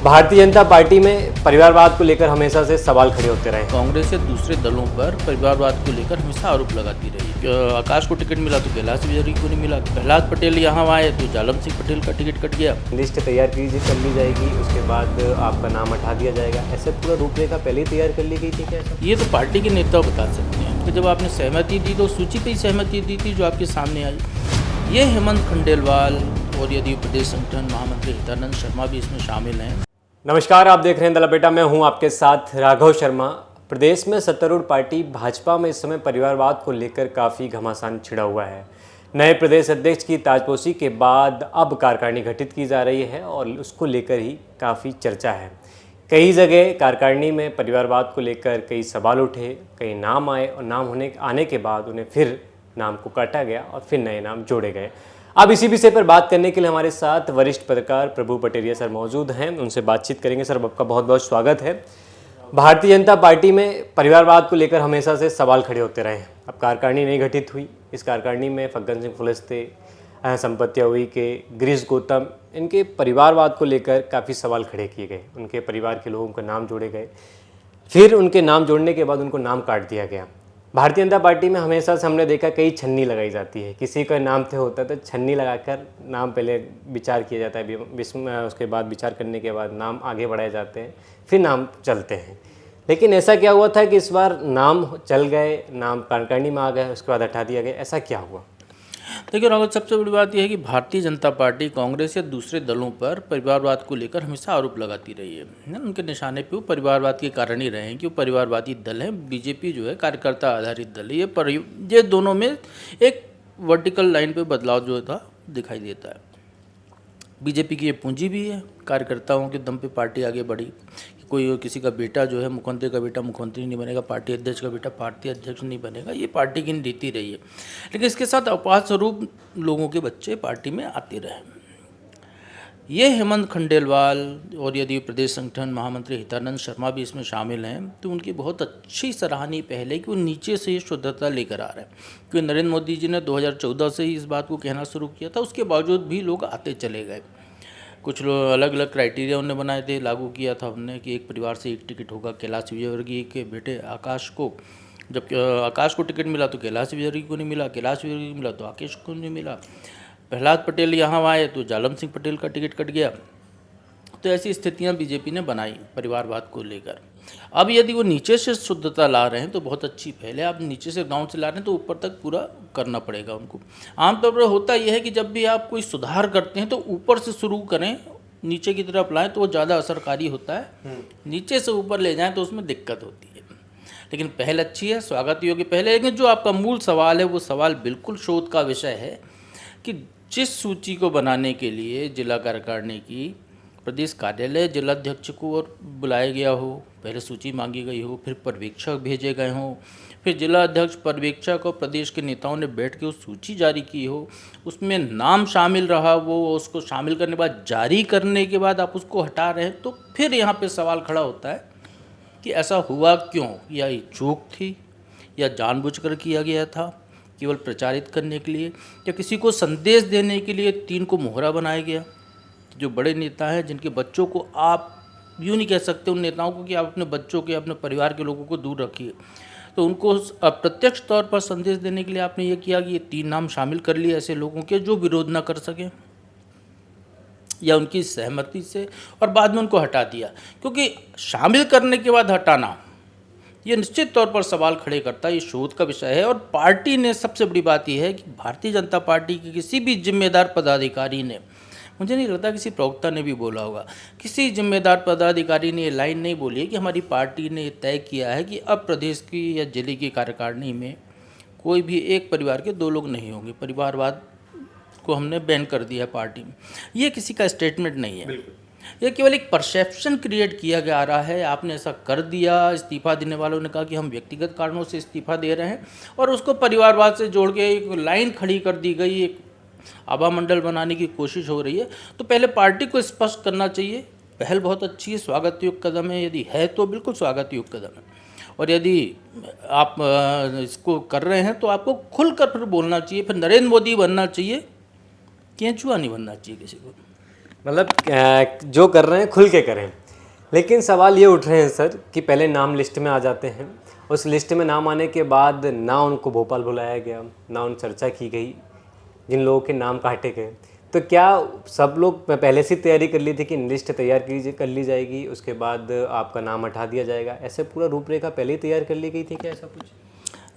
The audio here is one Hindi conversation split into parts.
भारतीय जनता पार्टी में परिवारवाद को लेकर हमेशा से सवाल खड़े होते रहे। कांग्रेस या दूसरे दलों पर परिवारवाद को लेकर हमेशा आरोप लगाती रही। आकाश को टिकट मिला तो कैलाश विजयवर्गीय को नहीं मिला, प्रहलाद पटेल यहाँ आए तो जालम सिंह पटेल का टिकट कट गया। लिस्ट तैयार कर ली जाएगी, उसके बाद आपका नाम हटा दिया जाएगा, ऐसे पूरा रूपरेखा पहले ही तैयार कर ली गई थी क्या? ये तो पार्टी के नेता बता सकते हैं कि जब आपने सहमति दी तो सूची पर ही सहमति दी थी जो आपके सामने आई। ये हेमंत खंडेलवाल और यदि प्रदेश संगठन महामंत्री हितानंद शर्मा भी इसमें शामिल हैं। नमस्कार, आप देख रहे हैं दलापेटा, मैं हूं आपके साथ राघव शर्मा। प्रदेश में सत्तारूढ़ पार्टी भाजपा में इस समय परिवारवाद को लेकर काफ़ी घमासान छिड़ा हुआ है। नए प्रदेश अध्यक्ष की ताजपोशी के बाद अब कार्यकारिणी गठित की जा रही है और उसको लेकर ही काफ़ी चर्चा है। कई जगह कार्यकारिणी में परिवारवाद को लेकर कई सवाल उठे, कई नाम आए और नाम आने के बाद उन्हें फिर नाम को काटा गया और फिर नए नाम जोड़े गए। अब इसी विषय पर बात करने के लिए हमारे साथ वरिष्ठ पत्रकार प्रभु पटेरिया सर मौजूद हैं, उनसे बातचीत करेंगे। सर, आपका बहुत बहुत स्वागत है। भारतीय जनता पार्टी में परिवारवाद को लेकर हमेशा से सवाल खड़े होते रहे हैं। अब कार्यकारिणी नहीं गठित हुई, इस कार्यकारिणी में फग्गन सिंह कुलस्ते, संपत्तिया हुई के गिरीश गौतम, इनके परिवारवाद को लेकर काफ़ी सवाल खड़े किए गए। उनके परिवार के लोगों के नाम जोड़े गए, फिर उनके नाम जोड़ने के बाद उनको नाम काट दिया गया। भारतीय जनता पार्टी में हमेशा से हमने देखा कई छन्नी लगाई जाती है। किसी का नाम थे होता है तो छन्नी लगाकर नाम पहले विचार किया जाता है, उसके बाद विचार करने के बाद नाम आगे बढ़ाए जाते हैं, फिर नाम चलते हैं। लेकिन ऐसा क्या हुआ था कि इस बार नाम चल गए, नाम कार्यकारिणी में आ गए, उसके बाद हटा दिया गया, ऐसा क्या हुआ? देखिए राहुल, सबसे बड़ी बात यह है कि भारतीय जनता पार्टी कांग्रेस या दूसरे दलों पर परिवारवाद को लेकर हमेशा आरोप लगाती रही है ना। उनके निशाने पे वो परिवारवाद के कारण ही रहे हैं कि वो परिवारवादी दल हैं। बीजेपी जो है कार्यकर्ता आधारित दल है। ये दोनों में एक वर्टिकल लाइन पे बदलाव जो था दिखाई देता है। बीजेपी की ये पूंजी भी है, कार्यकर्ताओं के दम पे पार्टी आगे बढ़ी। कोई किसी का बेटा जो है मुख्यमंत्री का बेटा मुख्यमंत्री नहीं बनेगा, पार्टी अध्यक्ष का बेटा पार्टी अध्यक्ष नहीं बनेगा, ये पार्टी की नीति रही है। लेकिन इसके साथ अपार स्वरूप लोगों के बच्चे पार्टी में आते रहे। ये हेमंत खंडेलवाल और यदि प्रदेश संगठन महामंत्री हितानंद शर्मा भी इसमें शामिल हैं तो उनकी बहुत अच्छी सराहनीय पहल है कि वो नीचे से ये शुद्धता लेकर आ रहे हैं। क्योंकि नरेंद्र मोदी जी ने 2014 से ही इस बात को कहना शुरू किया था, उसके बावजूद भी लोग आते चले गए। कुछ लोग अलग अलग क्राइटेरिया उन्होंने बनाए थे, लागू किया था हमने कि एक परिवार से एक टिकट होगा। कैलाश विजयवर्गीय के बेटे आकाश को, जब आकाश को टिकट मिला तो कैलाश विजयवर्गीय को नहीं मिला, कैलाश विजयवर्गीय को मिला तो आकाश को नहीं मिला। प्रहलाद पटेल यहाँ आए तो जालम सिंह पटेल का टिकट कट गया। तो ऐसी स्थितियाँ बीजेपी ने बनाई परिवारवाद को लेकर। अब यदि वो नीचे से शुद्धता ला रहे हैं तो बहुत अच्छी पहल है। आप नीचे से ग्राउंड से ला रहे हैं तो ऊपर तक पूरा करना पड़ेगा उनको। आमतौर पर होता यह है कि जब भी आप कोई सुधार करते हैं तो ऊपर से शुरू करें, नीचे की तरफ लाएं तो वो ज़्यादा असरकारी होता है। नीचे से ऊपर ले जाएं तो उसमें दिक्कत होती है। लेकिन पहल अच्छी है, स्वागत योग्य पहल है। लेकिन जो आपका मूल सवाल है वो सवाल बिल्कुल शोध का विषय है कि जिस सूची को बनाने के लिए जिला कार्यकारिणी की प्रदेश कार्यालय जिलाध्यक्ष को और बुलाया गया हो, पहले सूची मांगी गई हो, फिर पर्यवेक्षक भेजे गए हों, फिर जिला अध्यक्ष पर्यवेक्षक और प्रदेश के नेताओं ने बैठ के उस सूची जारी की हो, उसमें नाम शामिल रहा, वो उसको शामिल करने के बाद जारी करने के बाद आप उसको हटा रहे हैं, तो फिर यहाँ पे सवाल खड़ा होता है कि ऐसा हुआ क्यों? या ये चूक थी या जानबूझकर किया गया था केवल प्रचारित करने के लिए, या किसी को संदेश देने के लिए 3 को मोहरा बनाया गया? जो बड़े नेता हैं जिनके बच्चों को आप यूँ नहीं कह सकते उन नेताओं को कि आप अपने बच्चों के, अपने परिवार के लोगों को दूर रखिए, तो उनको अप्रत्यक्ष तौर पर संदेश देने के लिए आपने ये किया कि ये 3 नाम शामिल कर लिए ऐसे लोगों के जो विरोध ना कर सकें या उनकी सहमति से, और बाद में उनको हटा दिया। क्योंकि शामिल करने के बाद हटाना ये निश्चित तौर पर सवाल खड़े करता है। ये शोध का विषय है। और पार्टी ने, सबसे बड़ी बात यह है कि भारतीय जनता पार्टी के किसी भी जिम्मेदार पदाधिकारी ने, मुझे नहीं लगता किसी प्रवक्ता ने भी बोला होगा, किसी जिम्मेदार पदाधिकारी ने ये लाइन नहीं बोली है कि हमारी पार्टी ने तय किया है कि अब प्रदेश की या जिले की कार्यकारिणी में कोई भी एक परिवार के 2 लोग नहीं होंगे। परिवारवाद को हमने बैन कर दिया पार्टी में। ये किसी का स्टेटमेंट नहीं है, ये केवल एक परसेप्शन क्रिएट किया जा रहा है। आपने ऐसा कर दिया, इस्तीफा देने वालों ने कहा कि हम व्यक्तिगत कारणों से इस्तीफा दे रहे हैं, और उसको परिवारवाद से जोड़ के एक लाइन खड़ी कर दी गई, एक आभा मंडल बनाने की कोशिश हो रही है। तो पहले पार्टी को स्पष्ट करना चाहिए। पहल बहुत अच्छी है, स्वागत योग्य कदम है, यदि है तो बिल्कुल स्वागत योग्य कदम है। और यदि आप इसको कर रहे हैं तो आपको खुलकर फिर बोलना चाहिए। फिर नरेंद्र मोदी बनना चाहिए, केंचुआ नहीं बनना चाहिए किसी को। मतलब जो कर रहे हैं खुल के करें। लेकिन सवाल ये उठ रहे हैं सर कि पहले नाम लिस्ट में आ जाते हैं, उस लिस्ट में नाम आने के बाद ना उनको भोपाल बुलाया गया, ना उन चर्चा की गई, जिन लोगों के नाम काटे गए। तो क्या सब लोग पहले से तैयारी कर ली थी कि लिस्ट तैयार कर ली जाएगी, उसके बाद आपका नाम हटा दिया जाएगा, ऐसे पूरा रूपरेखा पहले ही तैयार कर ली गई थी क्या, ऐसा कुछ?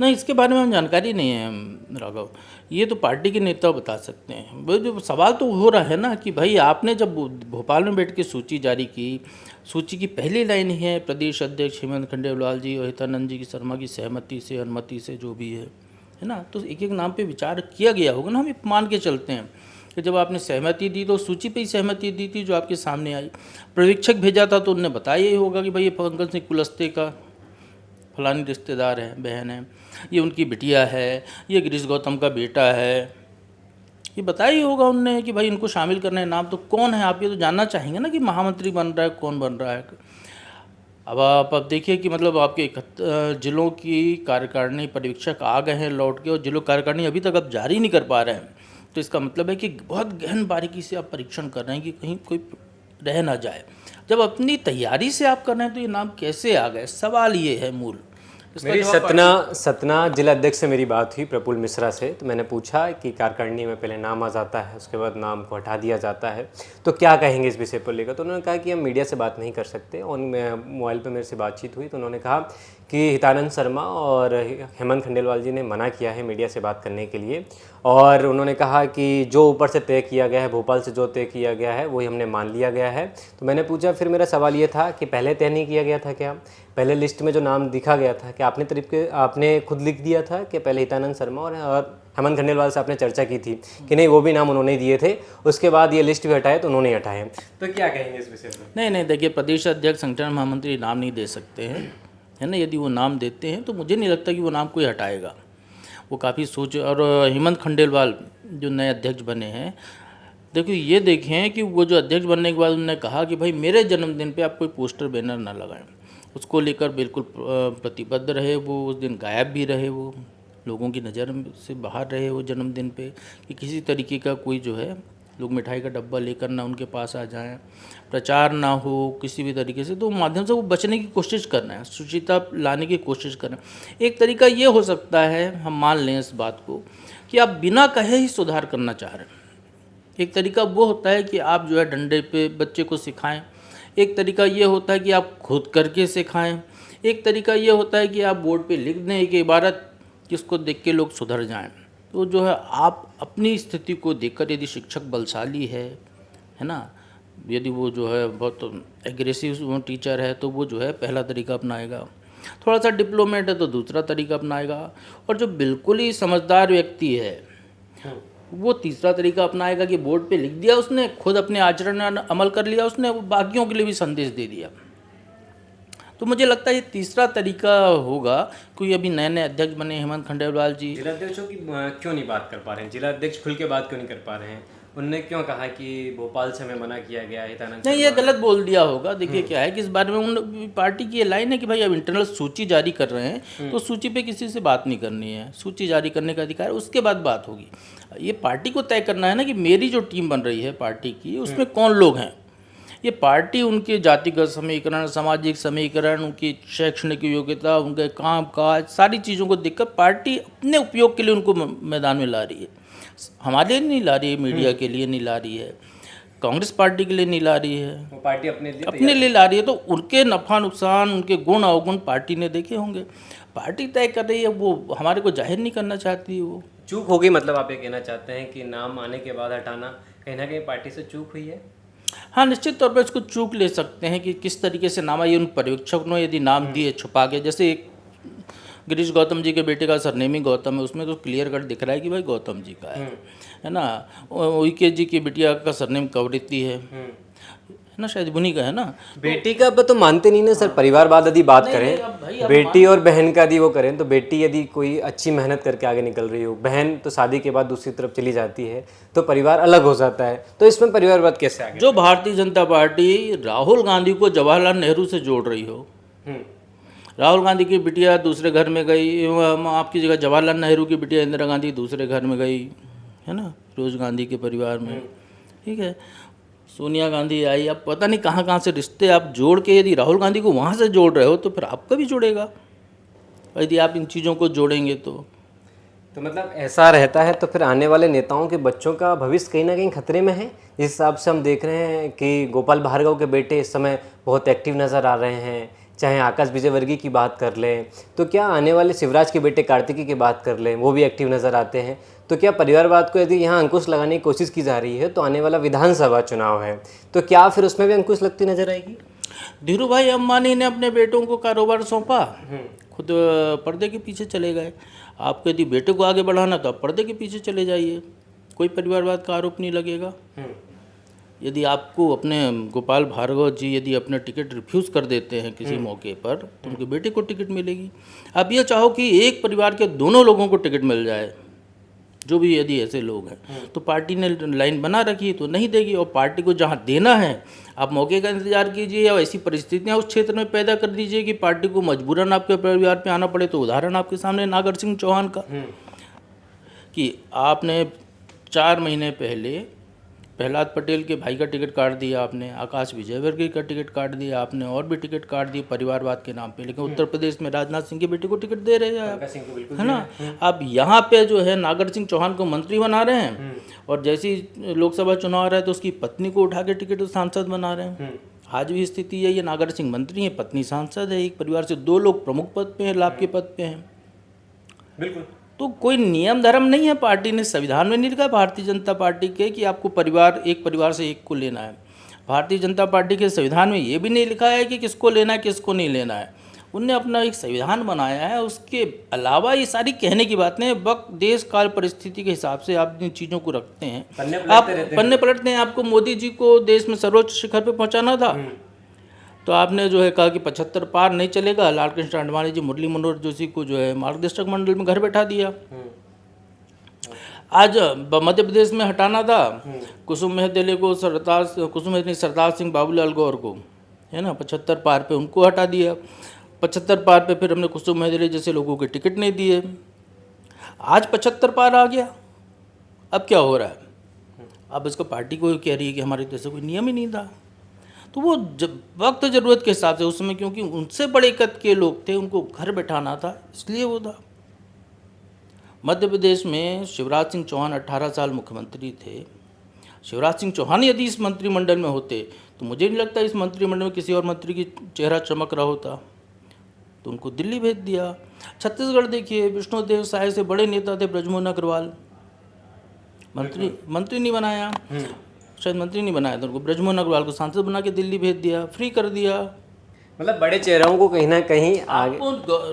नहीं, इसके बारे में हम जानकारी नहीं है राघव, ये तो पार्टी के नेता बता सकते हैं। वो जो सवाल तो हो रहा है ना कि भाई आपने जब भोपाल में बैठ के सूची जारी की, सूची की पहली लाइन ही है प्रदेश अध्यक्ष हेमंत खंडेलवाल जी और हितानंद जी की शर्मा की सहमति से, अनुमति से, जो भी है ना, तो एक एक नाम पे विचार किया गया होगा ना। हम ये मान के चलते हैं कि जब आपने सहमति दी तो सूची पे ही सहमति दी थी जो आपके सामने आई। पर्यवेक्षक भेजा था तो उनने बताया ही होगा कि भाई ये पंकज सिंह कुलस्ते का फलानी रिश्तेदार है, बहन है, ये उनकी बिटिया है, ये गिरीश गौतम का बेटा है, ये बताया ही होगा उनने कि भाई इनको शामिल करना है। नाम तो कौन है, आप ये तो जानना चाहेंगे ना कि महामंत्री बन रहा है, कौन बन रहा है। अब आप देखिए कि मतलब आपके जिलों की कार्यकारिणी पर्यवेक्षक आ गए हैं लौट के, और जिलों कार्यकारिणी अभी तक आप जारी नहीं कर पा रहे हैं, तो इसका मतलब है कि बहुत गहन बारीकी से आप परीक्षण कर रहे हैं कि कहीं कोई रह ना जाए। जब अपनी तैयारी से आप कर रहे हैं तो ये नाम कैसे आ गए, सवाल ये है मूल। मेरी सतना जिला अध्यक्ष से मेरी बात हुई प्रफुल्ल मिश्रा से, तो मैंने पूछा कि कार्यकारिणी में पहले नाम आ जाता है, उसके बाद नाम को हटा दिया जाता है, तो क्या कहेंगे इस विषय पर लेकर। तो उन्होंने कहा कि हम मीडिया से बात नहीं कर सकते। और मोबाइल पर मेरे से बातचीत हुई तो उन्होंने कहा कि हितानंद शर्मा और हेमंत खंडेलवाल जी ने मना किया है मीडिया से बात करने के लिए, और उन्होंने कहा कि जो ऊपर से तय किया गया है, भोपाल से जो तय किया गया है वही हमने मान लिया गया है। तो मैंने पूछा, फिर मेरा सवाल ये था कि पहले तय नहीं किया गया था क्या, पहले लिस्ट में जो नाम दिखा गया था कि आपने खुद लिख दिया था कि पहले हितानंद शर्मा और हेमंत खंडेलवाल से आपने चर्चा की थी कि नहीं वो भी नाम उन्होंने दिए थे, उसके बाद ये लिस्ट भी हटाए तो उन्होंने ही हटाए। तो क्या कहेंगे इस विषय पर? नहीं, देखिए, प्रदेश अध्यक्ष, संगठन महामंत्री नाम नहीं दे सकते हैं, है ना। यदि वो नाम देते हैं तो मुझे नहीं लगता कि वो नाम कोई हटाएगा। वो काफ़ी सोच। और हेमंत खंडेलवाल जो नए अध्यक्ष बने हैं, देखिए ये देखें कि वो जो अध्यक्ष बनने के बाद उन्होंने कहा कि भाई मेरे जन्मदिन पे आप कोई पोस्टर बैनर ना लगाएं। उसको लेकर बिल्कुल प्रतिबद्ध रहे वो। उस दिन गायब भी रहे वो, लोगों की नज़र से बाहर रहे वो जन्मदिन पे, कि किसी तरीके का कोई जो है लोग मिठाई का डब्बा लेकर ना उनके पास आ जाएं, प्रचार ना हो किसी भी तरीके से। तो माध्यम से वो बचने की कोशिश कर रहे हैं, शुचिता लाने की कोशिश कर रहे हैं। एक तरीका ये हो सकता है, हम मान लें इस बात को, कि आप बिना कहे ही सुधार करना चाह रहे हैं। एक तरीका वो होता है कि आप जो है डंडे पे बच्चे को सिखाएं। एक तरीका ये होता है कि आप खुद करके सिखाएं। एक तरीका ये होता है कि आप बोर्ड पे लिख दें एक इबारत, जिसको देख के लोग सुधर जाएं। तो जो है आप अपनी स्थिति को देखकर, यदि शिक्षक बलशाली है ना, यदि वो जो है बहुत एग्रेसिव टीचर है तो वो जो है पहला तरीका अपनाएगा, थोड़ा सा डिप्लोमेट है तो दूसरा तरीका अपनाएगा, और जो बिल्कुल ही समझदार व्यक्ति है वो तीसरा तरीका अपनाएगा कि बोर्ड पे लिख दिया उसने, खुद अपने आचरण में अमल कर लिया उसने, वो बाकियों के लिए भी संदेश दे दिया। तो मुझे लगता है ये तीसरा तरीका होगा। कोई अभी नए नए अध्यक्ष बने हेमंत खंडेलवाल जी, जिला अध्यक्षों की क्यों नहीं बात कर पा रहे हैं, जिला अध्यक्ष खुल के बात क्यों नहीं कर पा रहे हैं? उन्होंने क्यों कहा कि भोपाल से हमें मना किया गया, हितानंद नहीं, ये गलत बोल दिया होगा। देखिए क्या है कि इस बारे में उन पार्टी की ये लाइन है कि भाई अब इंटरनल सूची जारी कर रहे हैं तो सूची पे किसी से बात नहीं करनी है, सूची जारी करने का अधिकार है, उसके बाद बात होगी। ये पार्टी को तय करना है ना कि मेरी जो टीम बन रही है पार्टी की, उसमें कौन लोग हैं। ये पार्टी उनके जातिगत समीकरण, सामाजिक समीकरण, उनकी शैक्षणिक योग्यता, उनके काम काज, सारी चीज़ों को देखकर पार्टी अपने उपयोग के लिए उनको मैदान में ला रही है। हमारे लिए नहीं ला रही है, मीडिया के लिए नहीं ला रही है, कांग्रेस पार्टी के लिए नहीं ला रही है, वो पार्टी अपने लिए ला रही है। तो उनके नफा नुकसान, उनके गुण अवगुण पार्टी ने देखे होंगे। पार्टी तय कर रही है, वो हमारे को जाहिर नहीं करना चाहती है। वो चूक होगी, मतलब आप ये कहना चाहते हैं कि नाम आने के बाद हटाना कहीं ना कहीं पार्टी से चूक हुई है? हाँ, निश्चित तौर पर इसको चूक ले सकते हैं कि किस तरीके से नाम आई। उन पर्यवेक्षकों ने यदि नाम दिए छुपा के, जैसे एक गिरीश गौतम जी के बेटे का सरनेम ही गौतम है, उसमें तो क्लियर कट दिख रहा है कि भाई गौतम जी का है ना। उइके जी की बिटिया का सरनेम कवरित्ती है ना, शायद उन्हीं का है ना। बेटी का तो मानते नहीं ना सर, परिवारवाद यदि बात करें, बेटी और बहन का यदि वो करें, तो बेटी यदि कोई अच्छी मेहनत करके आगे निकल रही हो, बहन तो शादी के बाद दूसरी तरफ चली जाती है, तो परिवार अलग हो जाता है। तो इसमें परिवारवाद कैसे आगे? जो भारतीय जनता पार्टी राहुल गांधी को जवाहरलाल नेहरू से जोड़ रही हो, राहुल गांधी की बिटिया दूसरे घर में गई, आपकी जगह जवाहरलाल नेहरू की बिटिया इंदिरा गांधी दूसरे घर में गई, है ना, फिरोज गांधी के परिवार में, ठीक है। सोनिया गांधी आई, अब पता नहीं कहाँ कहाँ से रिश्ते आप जोड़ के यदि राहुल गांधी को वहाँ से जोड़ रहे हो तो फिर आपका भी जुड़ेगा, यदि आप इन चीज़ों को जोड़ेंगे तो मतलब ऐसा रहता है तो फिर आने वाले नेताओं के बच्चों का भविष्य कहीं ना कहीं खतरे में है। जिस हिसाब से हम देख रहे हैं कि गोपाल भार्गव के बेटे इस समय बहुत एक्टिव नज़र आ रहे हैं, चाहे आकाश विजयवर्गीय की बात कर लें, तो क्या आने वाले शिवराज के बेटे कार्तिकी की बात कर लें, वो भी एक्टिव नज़र आते हैं। तो क्या परिवारवाद को यदि यहाँ अंकुश लगाने की कोशिश की जा रही है तो आने वाला विधानसभा चुनाव है, तो क्या फिर उसमें भी अंकुश लगती नजर आएगी? धीरू भाई अंबानी ने अपने बेटों को कारोबार सौंपा, खुद पर्दे के पीछे चले गए। आपको यदि बेटे को आगे बढ़ाना तो आप पर्दे के पीछे चले जाइए, कोई परिवारवाद का आरोप नहीं लगेगा। यदि आपको अपने गोपाल भार्गव जी यदि अपना टिकट रिफ्यूज़ कर देते हैं किसी मौके पर तो उनके बेटे को टिकट मिलेगी। आप ये चाहो कि एक परिवार के दोनों लोगों को टिकट मिल जाए, जो भी यदि ऐसे लोग हैं, तो पार्टी ने लाइन बना रखी तो नहीं देगी, और पार्टी को जहाँ देना है आप मौके का इंतजार कीजिए या ऐसी परिस्थितियाँ उस क्षेत्र में पैदा कर दीजिए कि पार्टी को मजबूरन आपके परिवार पे आना पड़े। तो उदाहरण आपके सामने नागर सिंह चौहान का, कि आपने 4 महीने पहले प्रहलाद पटेल के भाई का टिकट काट दिया आपने, आकाश विजयवर्गीय का टिकट काट दिया आपने, और भी टिकट काट दिए परिवारवाद के नाम पे, लेकिन उत्तर प्रदेश में राजनाथ सिंह के बेटे को टिकट दे रहे हैं आप, है ना। आप यहाँ पे जो है नागर सिंह चौहान को मंत्री बना रहे हैं, और जैसी लोकसभा चुनाव आ रहा है तो उसकी पत्नी को उठा के टिकट सांसद बना रहे हैं। आज भी स्थिति है, ये नागर सिंह मंत्री हैं, पत्नी सांसद है, एक परिवार से 2 लोग प्रमुख पद पे हैं, लाभ के पद पे हैं। बिल्कुल। तो कोई नियम धर्म नहीं है, पार्टी ने संविधान में नहीं लिखा भारतीय जनता पार्टी के कि आपको एक परिवार से एक को लेना है। भारतीय जनता पार्टी के संविधान में ये भी नहीं लिखा है कि किसको लेना है किसको नहीं लेना है। उनने अपना एक संविधान बनाया है, उसके अलावा ये सारी कहने की बातें वक्त देश काल परिस्थिति के हिसाब से आप जिन चीज़ों को रखते हैं, आप पन्ने पलटते हैं। आपको मोदी जी को देश में सर्वोच्च शिखर पर पहुँचाना था तो आपने जो है कहा कि 75 पार नहीं चलेगा, लालकृष्ण आडवाणी जी मुरली मनोहर जोशी को जो है मार्गदर्शक मंडल में घर बैठा दिया। आज मध्य प्रदेश में हटाना था कुसुम महदेले को, सरदार सिंह बाबूलाल गौर को, है ना, 75 पार पे उनको हटा दिया। 75 पार पे फिर हमने कुसुम महदेले जैसे लोगों के टिकट नहीं दिए। आज 75 पार आ गया, अब क्या हो रहा है? अब इसको पार्टी को कह रही है कि हमारे जैसे कोई नियम ही नहीं था। तो वो जब वक्त ज़रूरत के हिसाब से उस समय, क्योंकि उनसे बड़े कद के लोग थे, उनको घर बैठाना था, इसलिए वो था। मध्य प्रदेश में शिवराज सिंह चौहान 18 साल मुख्यमंत्री थे। शिवराज सिंह चौहान यदि इस मंत्रिमंडल में होते तो मुझे नहीं लगता इस मंत्रिमंडल में किसी और मंत्री की चेहरा चमक रहा होता, तो उनको दिल्ली भेज दिया। छत्तीसगढ़ देखिए, विष्णुदेव साय से बड़े नेता थे ब्रजमोहन अग्रवाल, मंत्री नहीं बनाया, शायद मंत्री नहीं बनाया था उनको, ब्रजमोहन अग्रवाल को सांसद बना के दिल्ली भेज दिया, फ्री कर दिया। मतलब बड़े चेहरों को कहीं ना कहीं आगे,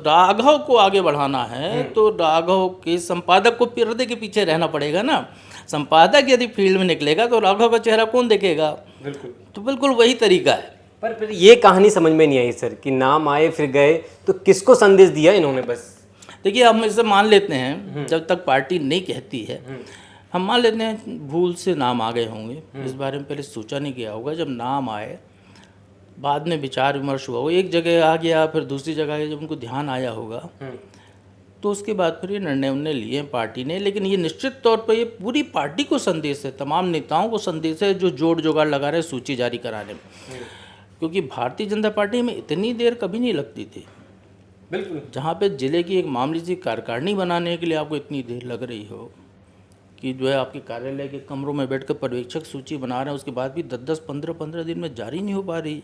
राघव को आगे बढ़ाना है तो राघव के संपादक को पर्दे के पीछे रहना पड़ेगा ना। संपादक यदि फील्ड में निकलेगा तो राघव का चेहरा कौन देखेगा? बिल्कुल। तो बिल्कुल वही तरीका है। पर फिर ये कहानी समझ में नहीं आई सर कि नाम आए फिर गए, तो किसको संदेश दिया इन्होंने? बस देखिए, हम इसे मान लेते हैं, जब तक पार्टी नहीं कहती है हम मान लेते हैं भूल से नाम आ गए होंगे, इस बारे में पहले सोचा नहीं गया होगा। जब नाम आए बाद में विचार विमर्श हुआ, वो एक जगह आ गया फिर दूसरी जगह आ गया, जब उनको ध्यान आया होगा तो उसके बाद फिर ये निर्णय उन्होंने लिए पार्टी ने। लेकिन ये निश्चित तौर पर ये पूरी पार्टी को संदेश है, तमाम नेताओं को संदेश है जो जोड़ जोगाड़ लगा रहे हैं सूची जारी कराने में, क्योंकि भारतीय जनता पार्टी में इतनी देर कभी नहीं लगती थी। बिल्कुल। जहाँ पे जिले की एक मामूली सी कार्यकारिणी बनाने के लिए आपको इतनी देर लग रही हो कि जो है आपके कार्यालय के कमरों में बैठकर पर्यवेक्षक सूची बना रहे हैं, उसके बाद भी 10-10, 15-15 दिन में जारी नहीं हो पा रही।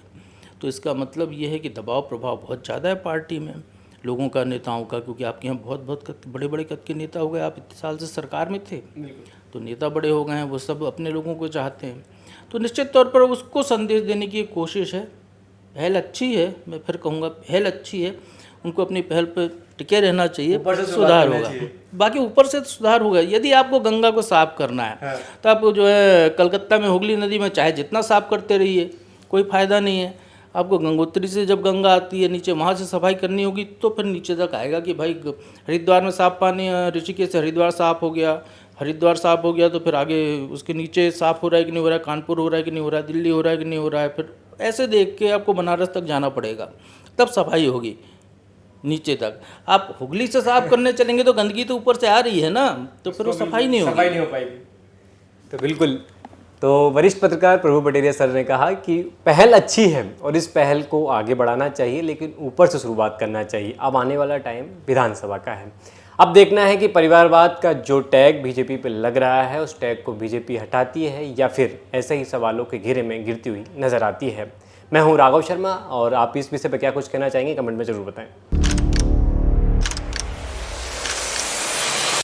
तो इसका मतलब ये है कि दबाव प्रभाव बहुत ज़्यादा है पार्टी में लोगों का, नेताओं का, क्योंकि आपके यहाँ बहुत बड़े बड़े कद के नेता हो गए। आप इतने साल से सरकार में थे तो नेता बड़े हो गए हैं, वो सब अपने लोगों को चाहते हैं। तो निश्चित तौर पर उसको संदेश देने की कोशिश है। पहल अच्छी है, मैं फिर कहूँगा पहल अच्छी है, उनको अपनी पहल पर टिके रहना चाहिए, सुधार होगा। बाकी ऊपर से तो सुधार होगा। यदि आपको गंगा को साफ करना है तो आप जो है कलकत्ता में हुगली नदी में चाहे जितना साफ करते रहिए, कोई फ़ायदा नहीं है। आपको गंगोत्री से जब गंगा आती है नीचे, वहाँ से सफाई करनी होगी तो फिर नीचे तक आएगा कि भाई हरिद्वार में साफ पानी, ऋषिकेश से हरिद्वार साफ हो गया, हरिद्वार साफ हो गया तो फिर आगे उसके नीचे साफ हो रहा है कि नहीं हो रहा है, कानपुर हो रहा है कि नहीं हो रहा है, दिल्ली हो रहा है कि नहीं हो रहा है। फिर ऐसे देख के आपको बनारस तक जाना पड़ेगा, तब सफाई होगी नीचे तक। आप हुगली से साफ करने चलेंगे तो गंदगी तो ऊपर से आ रही है ना, तो फिर वो सफाई नहीं होगी, सफाई नहीं हो पाएगी। तो बिल्कुल तो वरिष्ठ पत्रकार प्रभु बटेरिया सर ने कहा कि पहल अच्छी है और इस पहल को आगे बढ़ाना चाहिए, लेकिन ऊपर से शुरुआत करना चाहिए। अब आने वाला टाइम विधानसभा का है। अब देखना है कि परिवारवाद का जो टैग बीजेपी पे लग रहा है उस टैग को बीजेपी हटाती है या फिर ऐसे ही सवालों के घेरे में गिरती हुई नजर आती है। मैं हूं राघव शर्मा और आप इस विषय पर क्या कुछ कहना चाहेंगे कमेंट में जरूर बताएं।